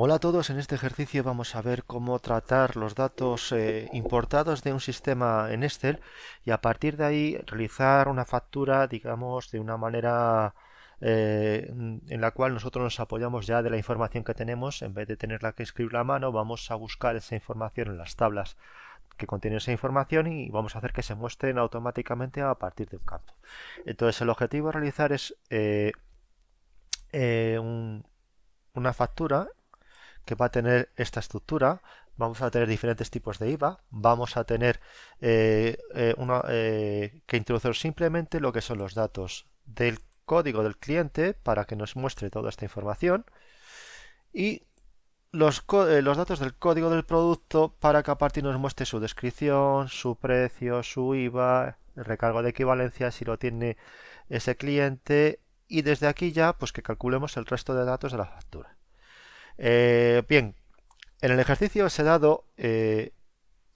Hola a todos, en este ejercicio vamos a ver cómo tratar los datos importados de un sistema en Excel y a partir de ahí realizar una factura, digamos, de una manera en la cual nosotros nos apoyamos ya de la información que tenemos. En vez de tenerla que escribir a mano, vamos a buscar esa información en las tablas que contienen esa información y vamos a hacer que se muestren automáticamente a partir de un campo. Entonces el objetivo a realizar es eh, un- una factura que va a tener esta estructura. Vamos a tener diferentes tipos de IVA. Vamos a tener que introducir simplemente lo que son los datos del código del cliente para que nos muestre toda esta información y los datos del código del producto para que a partir nos muestre su descripción, su precio, su IVA, el recargo de equivalencia si lo tiene ese cliente y desde aquí ya pues que calculemos el resto de datos de la factura. Bien, en el ejercicio os he dado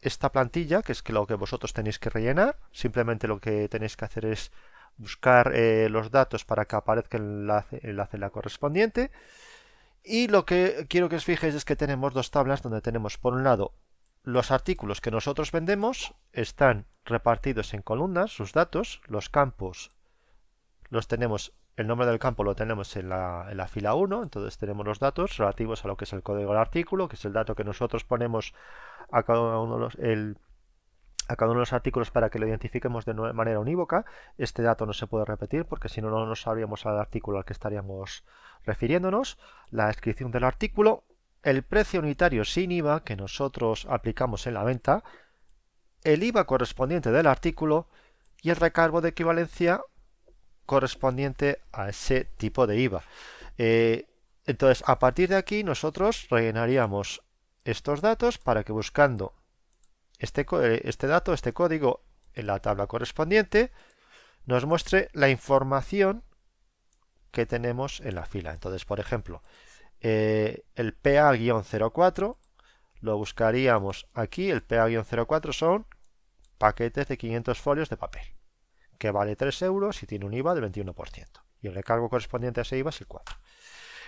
esta plantilla, que es lo que vosotros tenéis que rellenar. Simplemente lo que tenéis que hacer es buscar los datos para que aparezca la celda correspondiente. Y lo que quiero que os fijéis es que tenemos dos tablas donde tenemos, por un lado, los artículos que nosotros vendemos están repartidos en columnas, sus datos, los campos los tenemos, el nombre del campo lo tenemos en la fila 1, entonces tenemos los datos relativos a lo que es el código del artículo, que es el dato que nosotros ponemos a cada uno de los artículos para que lo identifiquemos de manera unívoca. Este dato no se puede repetir porque si no, no nos sabríamos al artículo al que estaríamos refiriéndonos. La descripción del artículo, el precio unitario sin IVA que nosotros aplicamos en la venta, el IVA correspondiente del artículo y el recargo de equivalencia correspondiente a ese tipo de IVA. Entonces, a partir de aquí, nosotros rellenaríamos estos datos para que buscando este dato, este código en la tabla correspondiente, nos muestre la información que tenemos en la fila. Entonces, por ejemplo, el PA-04 lo buscaríamos aquí. El PA-04 son paquetes de 500 folios de papel, que vale 3 euros y tiene un IVA del 21%. Y el recargo correspondiente a ese IVA es el 4.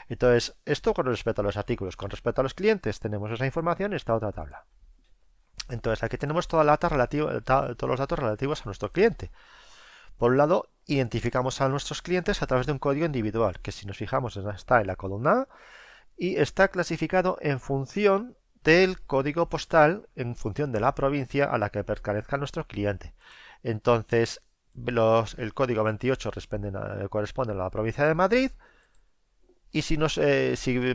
Entonces, esto con respecto a los artículos. Con respecto a los clientes, tenemos esa información en esta otra tabla. Entonces, aquí tenemos todos los datos relativos a nuestro cliente. Por un lado, identificamos a nuestros clientes a través de un código individual, que si nos fijamos está en la columna A y está clasificado en función del código postal, en función de la provincia a la que pertenezca nuestro cliente. Entonces, el código 28 corresponde a la provincia de Madrid. Y si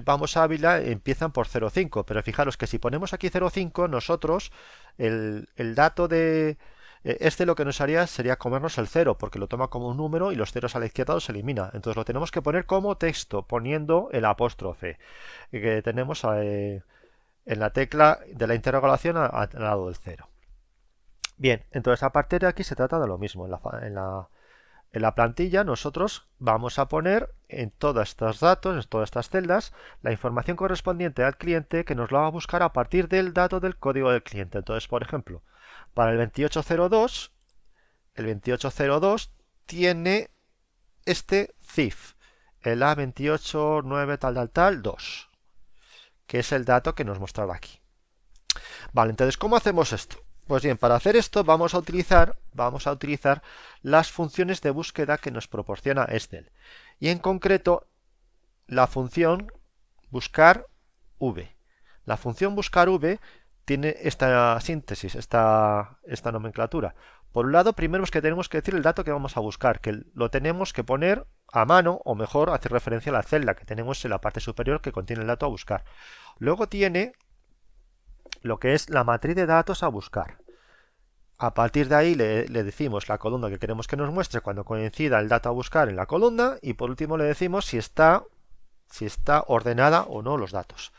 vamos a Ávila, empiezan por 0,5. Pero fijaros que si ponemos aquí 0,5, nosotros, el dato de lo que nos haría sería comernos el 0, porque lo toma como un número y los ceros a la izquierda los elimina. Entonces lo tenemos que poner como texto, poniendo el apóstrofe que tenemos en la tecla de la interrogación al lado del 0. Bien, entonces a partir de aquí se trata de lo mismo. En la plantilla nosotros vamos a poner en todos estos datos, en todas estas celdas, la información correspondiente al cliente que nos lo va a buscar a partir del dato del código del cliente. Entonces, por ejemplo, para el 2802 tiene este CIF, el A289 tal 2, que es el dato que nos mostrará aquí. Vale, entonces, ¿cómo hacemos esto? Pues bien, para hacer esto vamos a utilizar las funciones de búsqueda que nos proporciona Excel. Y en concreto, la función buscar v. La función buscar v tiene esta síntesis, esta nomenclatura. Por un lado, primero es que tenemos que decir el dato que vamos a buscar, que lo tenemos que poner a mano, o mejor, hacer referencia a la celda que tenemos en la parte superior que contiene el dato a buscar. Luego tiene lo que es la matriz de datos a buscar. A partir de ahí le decimos la columna que queremos que nos muestre cuando coincida el dato a buscar en la columna y por último le decimos si está ordenada o no los datos.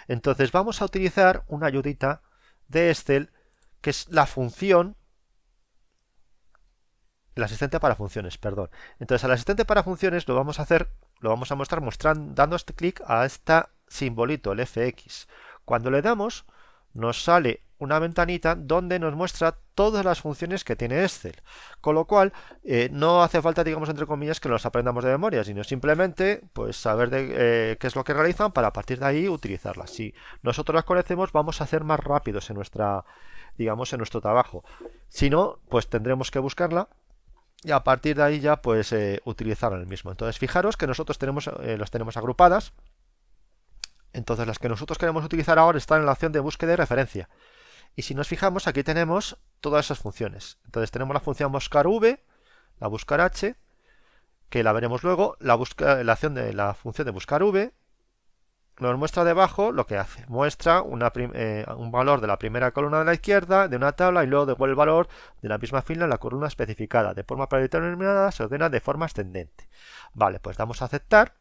Entonces vamos a utilizar una ayudita de Excel que es la función, el asistente para funciones, perdón. Entonces al asistente para funciones lo vamos a mostrar dando este clic a este simbolito, el FX. Cuando le damos nos sale una ventanita donde nos muestra todas las funciones que tiene Excel. Con lo cual, no hace falta, digamos, entre comillas, que los aprendamos de memoria, sino simplemente pues saber qué es lo que realizan para a partir de ahí utilizarlas. Si nosotros las conocemos, vamos a ser más rápidos en digamos, en nuestro trabajo. Si no, pues tendremos que buscarla y a partir de ahí ya pues utilizar el mismo. Entonces fijaros que nosotros las tenemos agrupadas. Entonces las que nosotros queremos utilizar ahora están en la opción de búsqueda y referencia. Y si nos fijamos, aquí tenemos todas esas funciones. Entonces tenemos la función buscar v, la buscar h, que la veremos luego, la función de buscar v, nos muestra debajo lo que hace. Muestra un valor de la primera columna de la izquierda de una tabla y luego devuelve el valor de la misma fila en la columna especificada. De forma predeterminada se ordena de forma ascendente. Vale, pues damos a aceptar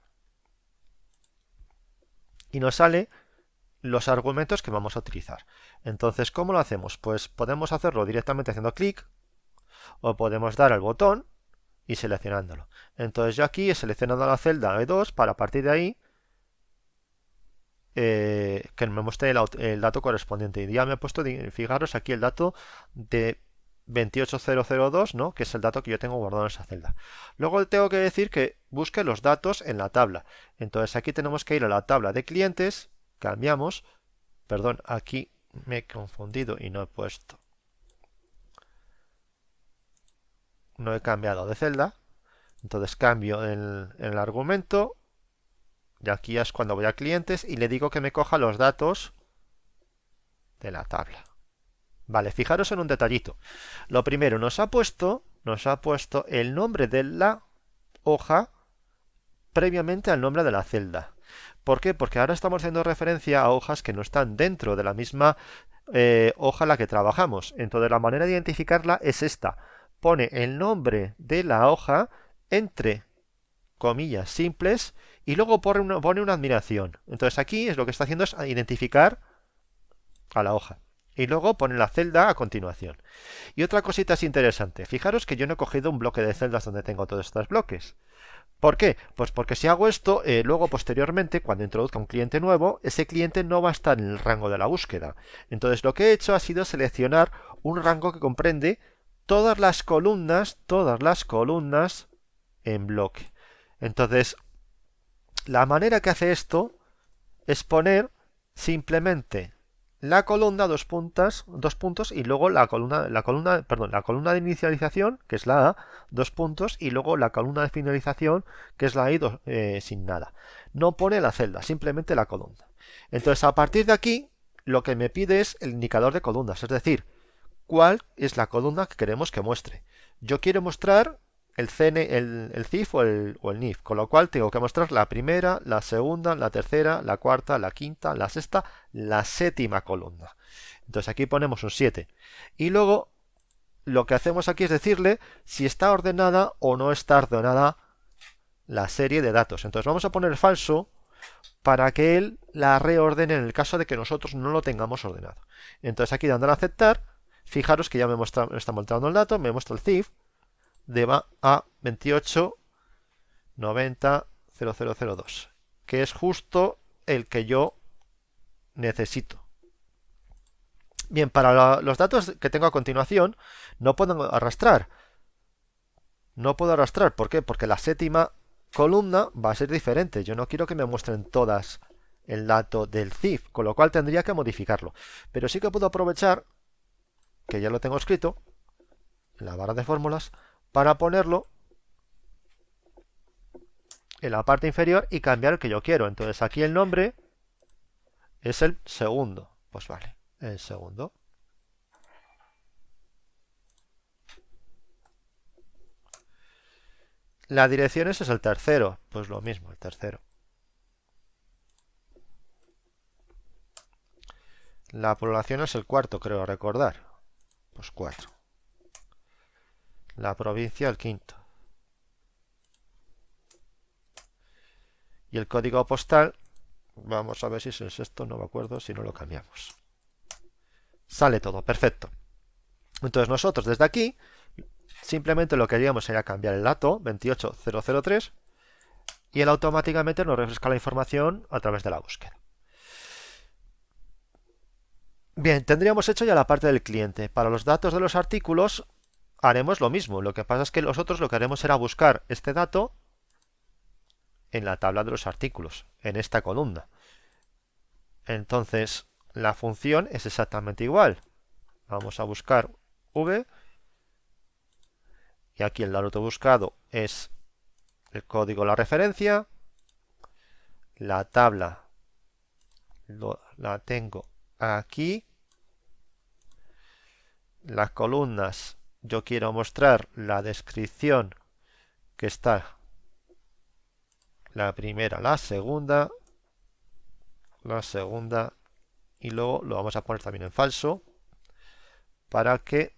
y nos sale los argumentos que vamos a utilizar. Entonces, ¿cómo lo hacemos? Pues podemos hacerlo directamente haciendo clic o podemos dar al botón y seleccionándolo. Entonces yo aquí he seleccionado la celda E2 para a partir de ahí que me muestre el dato correspondiente. Y ya me he puesto, fijaros aquí el dato de 28002, ¿no? Que es el dato que yo tengo guardado en esa celda. Luego tengo que decir que busque los datos en la tabla. Entonces aquí tenemos que ir a la tabla de clientes, cambiamos, perdón, aquí me he confundido y no he cambiado de celda. Entonces cambio el argumento. Y aquí es cuando voy a clientes y le digo que me coja los datos de la tabla. Vale, fijaros en un detallito. Lo primero, nos ha puesto el nombre de la hoja previamente al nombre de la celda. ¿Por qué? Porque ahora estamos haciendo referencia a hojas que no están dentro de la misma hoja en la que trabajamos. Entonces la manera de identificarla es esta. Pone el nombre de la hoja entre comillas simples y luego pone una admiración. Entonces aquí es lo que está haciendo es identificar a la hoja. Y luego pone la celda a continuación. Y otra cosita es interesante. Fijaros que yo no he cogido un bloque de celdas donde tengo todos estos bloques. ¿Por qué? Pues porque si hago esto, luego posteriormente, cuando introduzca un cliente nuevo, ese cliente no va a estar en el rango de la búsqueda. Entonces lo que he hecho ha sido seleccionar un rango que comprende todas las columnas en bloque. Entonces, la manera que hace esto es poner simplemente la columna dos puntos y luego la columna de inicialización, que es la A, dos puntos, y luego la columna de finalización, que es la I, sin nada. No pone la celda, simplemente la columna. Entonces, a partir de aquí, lo que me pide es el indicador de columnas, es decir, cuál es la columna que queremos que muestre. Yo quiero mostrar el CIF o el NIF, con lo cual tengo que mostrar la primera, la segunda, la tercera, la cuarta, la quinta, la sexta, la séptima columna. Entonces aquí ponemos un 7. Y luego lo que hacemos aquí es decirle si está ordenada o no está ordenada la serie de datos. Entonces vamos a poner falso para que él la reordene en el caso de que nosotros no lo tengamos ordenado. Entonces aquí dándole a aceptar, fijaros que ya me está mostrando el dato, me muestra el CIF de a 28900002, que es justo el que yo necesito. Bien, para los datos que tengo a continuación no puedo arrastrar. ¿Por qué? Porque la séptima columna va a ser diferente. Yo no quiero que me muestren todas el dato del CIF, con lo cual tendría que modificarlo. Pero sí que puedo aprovechar, que ya lo tengo escrito, en la barra de fórmulas, para ponerlo en la parte inferior y cambiar el que yo quiero. Entonces aquí el nombre es el segundo. Pues vale, el segundo. La dirección es el tercero. Pues lo mismo, el tercero. La población es el cuarto, creo recordar. Pues 4. La provincia el quinto. Y el código postal, vamos a ver si es el sexto, no me acuerdo, si no lo cambiamos. Sale todo, perfecto. Entonces nosotros desde aquí, simplemente lo que haríamos sería cambiar el dato 28003 y él automáticamente nos refresca la información a través de la búsqueda. Bien, tendríamos hecho ya la parte del cliente. Para los datos de los artículos haremos lo mismo. Lo que pasa es que nosotros lo que haremos será buscar este dato en la tabla de los artículos, en esta columna. Entonces, la función es exactamente igual. Vamos a buscar v, y aquí el dato buscado es el código, la referencia, la tabla la tengo aquí, las columnas yo quiero mostrar la descripción que está la primera, la segunda y luego lo vamos a poner también en falso para que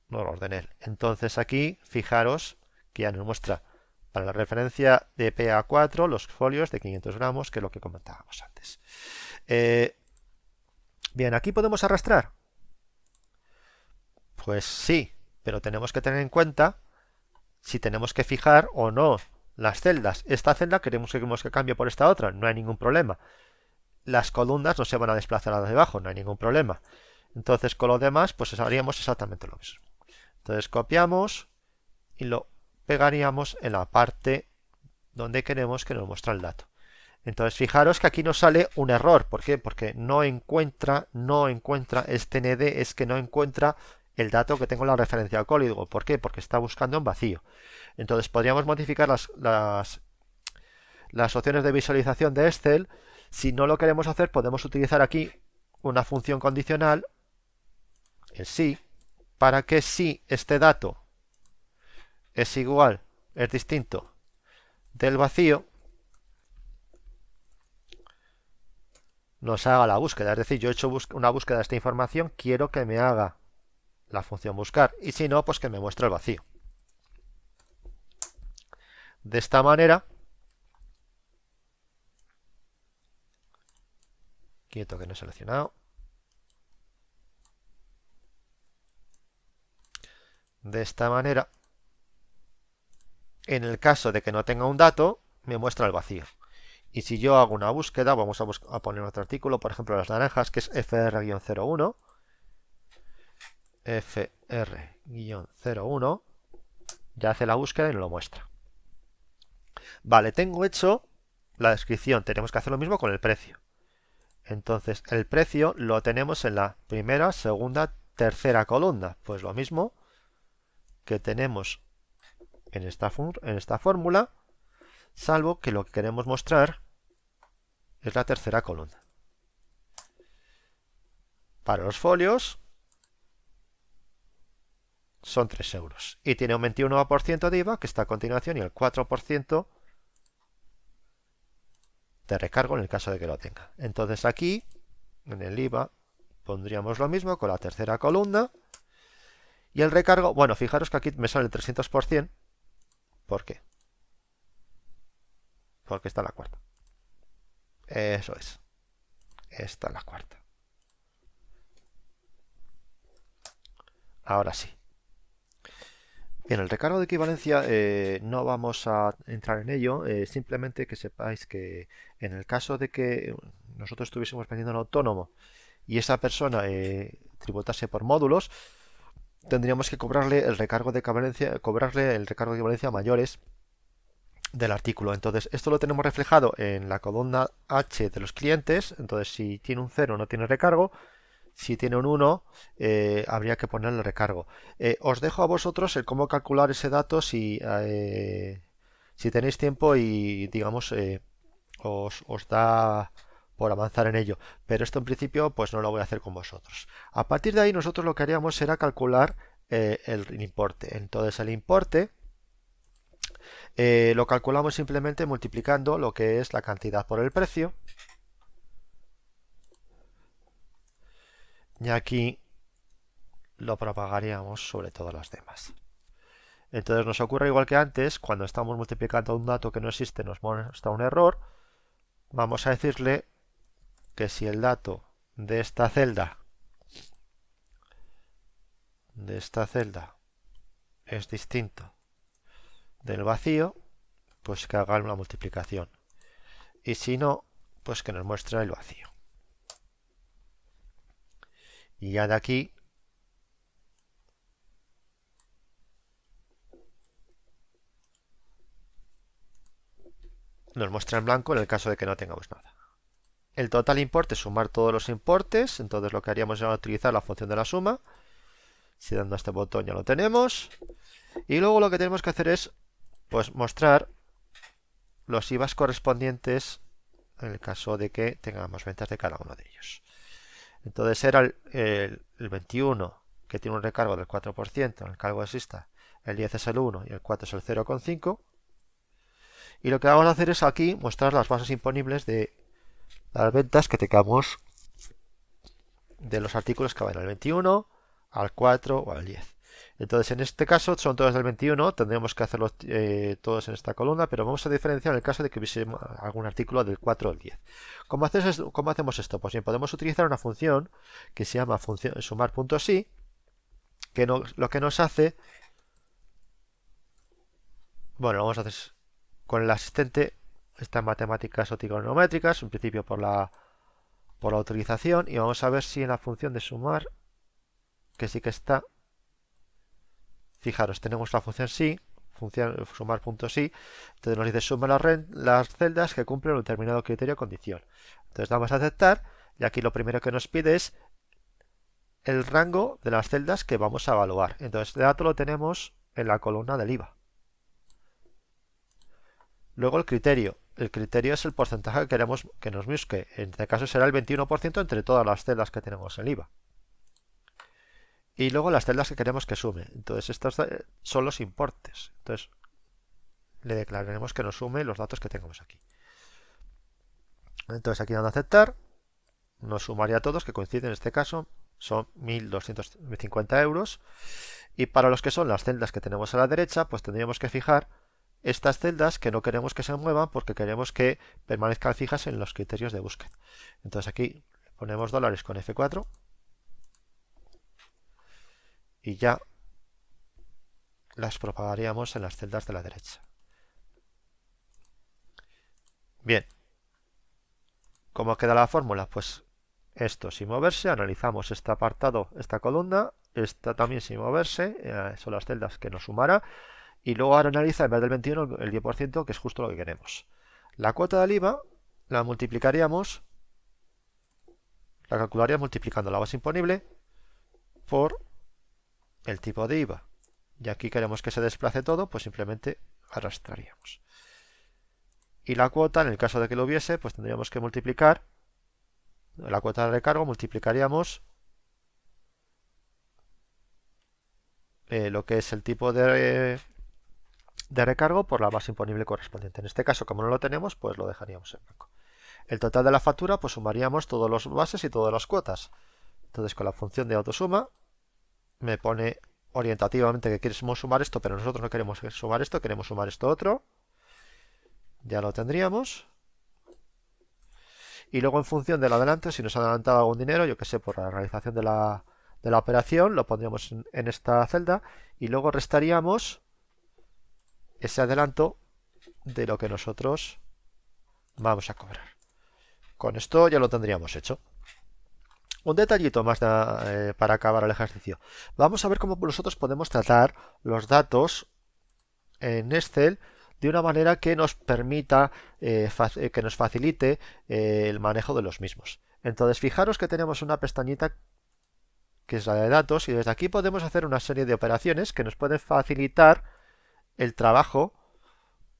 no lo ordene él. Entonces aquí fijaros que ya nos muestra para la referencia de PA4 los folios de 500 gramos, que es lo que comentábamos antes. Bien, aquí podemos arrastrar. Pues sí, pero tenemos que tener en cuenta si tenemos que fijar o no las celdas. Esta celda queremos que cambie por esta otra, no hay ningún problema. Las columnas no se van a desplazar hacia abajo, no hay ningún problema. Entonces con lo demás pues haríamos exactamente lo mismo. Entonces copiamos y lo pegaríamos en la parte donde queremos que nos muestre el dato. Entonces fijaros que aquí nos sale un error. ¿Por qué? Porque no encuentra este ND, es que no encuentra el dato que tengo en la referencia al código. ¿Por qué? Porque está buscando en vacío. Entonces podríamos modificar las opciones de visualización de Excel. Si no lo queremos hacer, podemos utilizar aquí una función condicional, el si, para que si este dato es igual, es distinto del vacío, nos haga la búsqueda. Es decir, yo he hecho una búsqueda de esta información, quiero que me haga la función buscar, y si no, pues que me muestre el vacío. De esta manera, quieto que no he seleccionado, de esta manera, en el caso de que no tenga un dato, me muestra el vacío. Y si yo hago una búsqueda, vamos a poner otro artículo, por ejemplo las naranjas, que es FR-01, FR-01, ya hace la búsqueda y nos lo muestra. Vale, tengo hecho la descripción, tenemos que hacer lo mismo con el precio. Entonces el precio lo tenemos en la primera, segunda, tercera columna. Pues lo mismo que tenemos en esta fórmula, salvo que lo que queremos mostrar es la tercera columna. Para los folios son 3 euros. Y tiene un 21% de IVA que está a continuación y el 4% de recargo en el caso de que lo tenga. Entonces aquí, en el IVA, pondríamos lo mismo con la tercera columna. Y el recargo, bueno, fijaros que aquí me sale el 300%. ¿Por qué? Porque está en la cuarta. Eso es. Está en la cuarta. Ahora sí. Bien, el recargo de equivalencia no vamos a entrar en ello, simplemente que sepáis que en el caso de que nosotros estuviésemos vendiendo un autónomo y esa persona tributase por módulos, tendríamos que cobrarle el recargo de equivalencia mayores del artículo. Entonces, esto lo tenemos reflejado en la columna H de los clientes. Entonces, si tiene un 0 no tiene recargo. Si tiene un 1, habría que ponerle recargo. Os dejo a vosotros el cómo calcular ese dato si tenéis tiempo y, digamos, os da por avanzar en ello. Pero esto en principio pues no lo voy a hacer con vosotros. A partir de ahí nosotros lo que haríamos será calcular el importe. Entonces el importe lo calculamos simplemente multiplicando lo que es la cantidad por el precio. Y aquí lo propagaríamos sobre todas las demás. Entonces nos ocurre igual que antes, cuando estamos multiplicando un dato que no existe, nos muestra un error. Vamos a decirle que si el dato de esta celda es distinto del vacío, pues que haga una multiplicación. Y si no, pues que nos muestre el vacío. Y ya de aquí nos muestra en blanco en el caso de que no tengamos nada. El total import es sumar todos los importes, entonces lo que haríamos es utilizar la función de la suma. Si dando a este botón ya lo tenemos. Y luego lo que tenemos que hacer es pues mostrar los IVAs correspondientes en el caso de que tengamos ventas de cada uno de ellos. Entonces era el 21, que tiene un recargo del 4%, el cargo exista, el 10 es el 1 y el 4 es el 0,5. Y lo que vamos a hacer es aquí mostrar las bases imponibles de las ventas que tengamos de los artículos que van al 21, al 4 o al 10. Entonces en este caso son todos del 21, tendríamos que hacerlos todos en esta columna, pero vamos a diferenciar en el caso de que hubiese algún artículo del 4 al 10. ¿Cómo hacemos esto? Pues bien, podemos utilizar una función que se llama función sumar.si, que lo que nos hace, bueno, lo vamos a hacer con el asistente, está en matemáticas o trigonométricas, en principio por la utilización, y vamos a ver si en la función de sumar, que sí que está, fijaros, tenemos la función si, función sumar.si, entonces nos dice suma las celdas que cumplen un determinado criterio o condición. Entonces damos a aceptar y aquí lo primero que nos pide es el rango de las celdas que vamos a evaluar. Entonces el dato lo tenemos en la columna del IVA. Luego el criterio. El criterio es el porcentaje que queremos que nos busque. En este caso será el 21% entre todas las celdas que tenemos en IVA. Y luego las celdas que queremos que sume. Entonces estos son los importes. Entonces le declararemos que nos sume los datos que tengamos aquí. Entonces aquí dando a aceptar, nos sumaría a todos, que coinciden en este caso, son 1.250 euros. Y para los que son las celdas que tenemos a la derecha, pues tendríamos que fijar estas celdas que no queremos que se muevan porque queremos que permanezcan fijas en los criterios de búsqueda. Entonces aquí ponemos dólares con F4 y ya las propagaríamos en las celdas de la derecha. Bien, ¿cómo queda la fórmula? Pues esto sin moverse, analizamos este apartado, esta columna, esta también sin moverse, son las celdas que nos sumará, y luego ahora analiza en vez del 21 el 10%, que es justo lo que queremos. La cuota del IVA la multiplicaríamos, la calcularíamos multiplicando la base imponible por el tipo de IVA. Y aquí queremos que se desplace todo, pues simplemente arrastraríamos. Y la cuota, en el caso de que lo hubiese, pues tendríamos que multiplicar la cuota de recargo, multiplicaríamos lo que es el tipo de recargo por la base imponible correspondiente. En este caso, como no lo tenemos, pues lo dejaríamos en blanco. El total de la factura, pues sumaríamos todos los bases y todas las cuotas. Entonces, con la función de autosuma, me pone orientativamente que queremos sumar esto, pero nosotros no queremos sumar esto, queremos sumar esto otro. Ya lo tendríamos. Y luego en función del adelanto, si nos ha adelantado algún dinero, yo que sé, por la realización de la operación, lo pondríamos en esta celda y luego restaríamos ese adelanto de lo que nosotros vamos a cobrar. Con esto ya lo tendríamos hecho. Un detallito más para acabar el ejercicio. Vamos a ver cómo nosotros podemos tratar los datos en Excel de una manera que nos permita, que nos facilite el manejo de los mismos. Entonces, fijaros que tenemos una pestañita que es la de datos y desde aquí podemos hacer una serie de operaciones que nos pueden facilitar el trabajo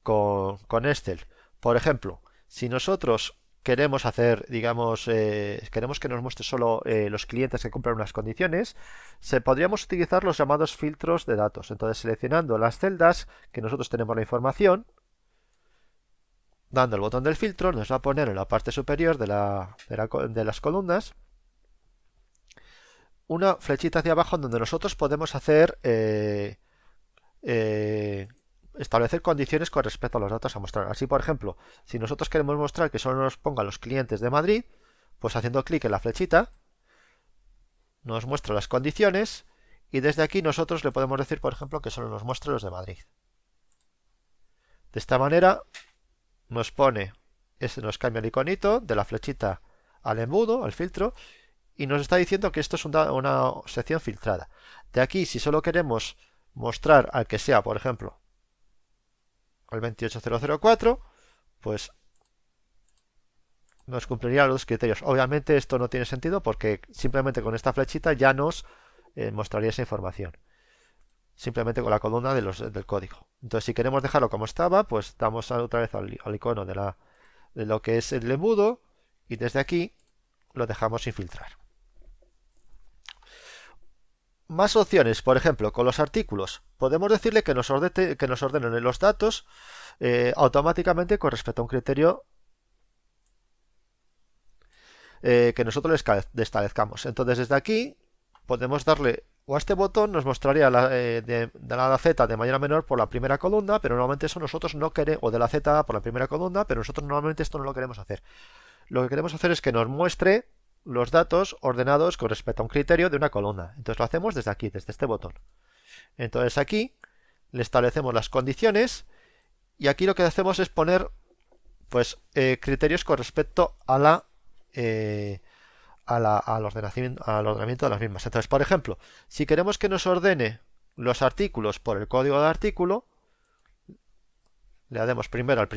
con Excel. Por ejemplo, si nosotros queremos hacer, digamos, queremos que nos muestre solo los clientes que cumplan unas condiciones, podríamos utilizar los llamados filtros de datos. Entonces, seleccionando las celdas que nosotros tenemos la información, dando el botón del filtro, nos va a poner en la parte superior de las columnas una flechita hacia abajo donde nosotros podemos hacer establecer condiciones con respecto a los datos a mostrar. Así, por ejemplo, si nosotros queremos mostrar que solo nos pongan los clientes de Madrid, pues haciendo clic en la flechita nos muestra las condiciones y desde aquí nosotros le podemos decir, por ejemplo, que solo nos muestre los de Madrid. De esta manera nos cambia el iconito de la flechita al embudo, al filtro, y nos está diciendo que esto es una sección filtrada. De aquí, si solo queremos mostrar al que sea, por ejemplo, el 28004, pues nos cumpliría los criterios. Obviamente esto no tiene sentido porque simplemente con esta flechita ya nos mostraría esa información. Simplemente con la columna del código. Entonces, si queremos dejarlo como estaba, pues damos otra vez al icono de lo que es el embudo y desde aquí lo dejamos sin filtrar. Más opciones, por ejemplo, con los artículos. Podemos decirle que nos ordenen los datos automáticamente con respecto a un criterio que nosotros le establezcamos. Entonces, desde aquí podemos darle, o a este botón nos mostraría de la Z de mayor a menor por la primera columna, pero normalmente eso nosotros no queremos, o de la Z por la primera columna, pero nosotros normalmente esto no lo queremos hacer. Lo que queremos hacer es que nos muestre los datos ordenados con respecto a un criterio de una columna. Entonces lo hacemos desde aquí, desde este botón. Entonces aquí le establecemos las condiciones y aquí lo que hacemos es poner pues criterios con respecto al ordenamiento de las mismas. Entonces, por ejemplo, si queremos que nos ordene los artículos por el código de artículo, le damos primero a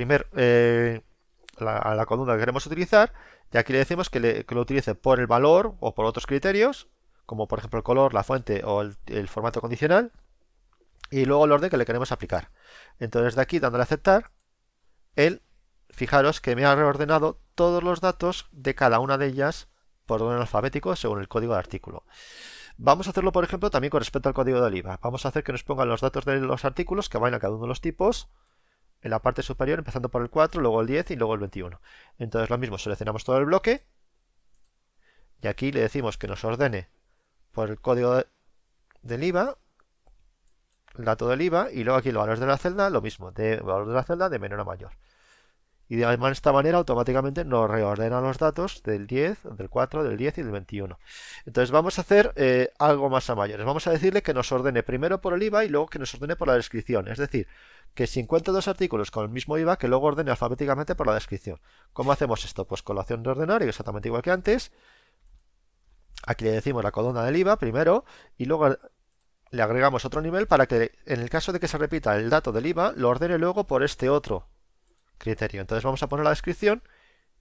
la columna que queremos utilizar y aquí le decimos que lo utilice por el valor o por otros criterios, como por ejemplo el color, la fuente o el formato condicional, y luego el orden que le queremos aplicar. Entonces de aquí, dándole a aceptar, fijaros que me ha reordenado todos los datos de cada una de ellas por orden alfabético según el código de artículo. Vamos a hacerlo, por ejemplo, también con respecto al código del IVA. Vamos a hacer que nos pongan los datos de los artículos que vayan a cada uno de los tipos en la parte superior, empezando por el 4, luego el 10 y luego el 21. Entonces lo mismo, seleccionamos todo el bloque y aquí le decimos que nos ordene por el código del IVA, el dato del IVA, y luego aquí los valores de la celda, lo mismo, de valor de la celda de menor a mayor. Y de esta manera automáticamente nos reordena los datos del 10, del 4, del 10 y del 21. Entonces vamos a hacer algo más a mayores. Vamos a decirle que nos ordene primero por el IVA y luego que nos ordene por la descripción. Es decir, que si encuentra dos artículos con el mismo IVA, que luego ordene alfabéticamente por la descripción. ¿Cómo hacemos esto? Pues con la opción de ordenar, exactamente igual que antes. Aquí le decimos la columna del IVA primero y luego le agregamos otro nivel para que en el caso de que se repita el dato del IVA, lo ordene luego por este otro criterio. Entonces vamos a poner la descripción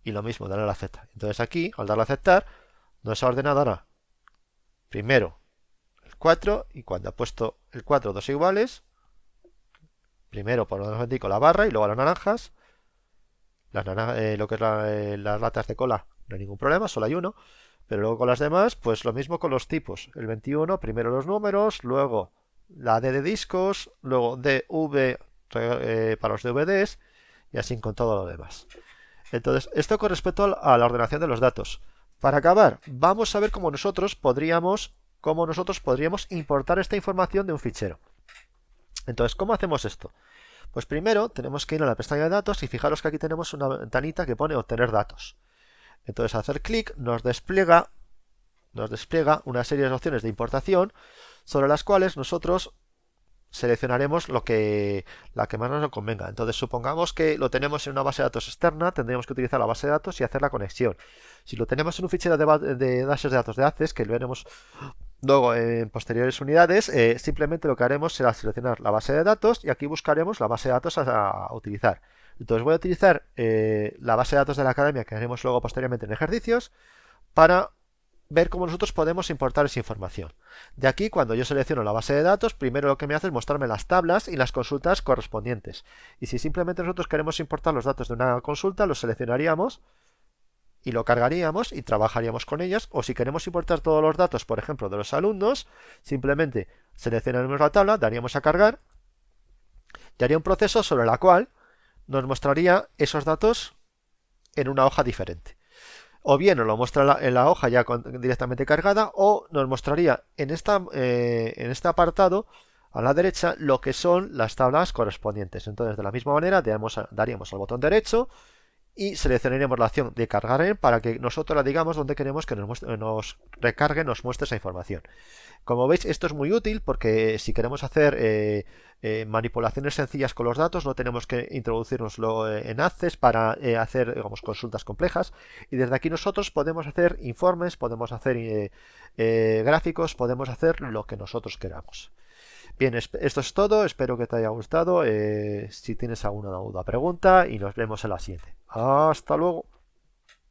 y lo mismo, darle a la Z. Entonces aquí, al darle a aceptar, nos ha ordenado ahora primero el 4 y cuando ha puesto el 4 dos iguales, primero por alfabético la barra y luego las naranjas, lo que es las latas de cola, no hay ningún problema, solo hay uno, pero luego con las demás, pues lo mismo con los tipos. El 21, primero los números, luego la D de discos, luego DV para los DVDs, y así con todo lo demás. Entonces, esto con respecto a la ordenación de los datos. Para acabar, vamos a ver cómo nosotros podríamos importar esta información de un fichero. Entonces, ¿cómo hacemos esto? Pues primero tenemos que ir a la pestaña de datos y fijaros que aquí tenemos una ventanita que pone obtener datos. Entonces, al hacer clic nos despliega una serie de opciones de importación sobre las cuales nosotros seleccionaremos la que más nos convenga. Entonces supongamos que lo tenemos en una base de datos externa, tendríamos que utilizar la base de datos y hacer la conexión. Si lo tenemos en un fichero de bases de datos de Access, que lo veremos luego en posteriores unidades, simplemente lo que haremos será seleccionar la base de datos y aquí buscaremos la base de datos a utilizar. Entonces voy a utilizar la base de datos de la academia que haremos luego posteriormente en ejercicios para ver cómo nosotros podemos importar esa información. De aquí, cuando yo selecciono la base de datos, primero lo que me hace es mostrarme las tablas y las consultas correspondientes. Y si simplemente nosotros queremos importar los datos de una consulta, los seleccionaríamos y lo cargaríamos y trabajaríamos con ellas. O si queremos importar todos los datos, por ejemplo, de los alumnos, simplemente seleccionaremos la tabla, daríamos a cargar y haría un proceso sobre la cual nos mostraría esos datos en una hoja diferente. O bien nos lo muestra en la hoja ya directamente cargada, o nos mostraría en este apartado a la derecha lo que son las tablas correspondientes. Entonces, de la misma manera, daríamos al botón derecho y seleccionaremos la opción de cargar en para que nosotros la digamos donde queremos que nos recargue, nos muestre esa información. Como veis, esto es muy útil porque si queremos hacer manipulaciones sencillas con los datos, no tenemos que introducirnoslo en Access para hacer, digamos, consultas complejas. Y desde aquí nosotros podemos hacer informes, podemos hacer gráficos, podemos hacer lo que nosotros queramos. Bien, esto es todo. Espero que te haya gustado. Si tienes alguna duda, pregunta y nos vemos en la siguiente. Hasta luego.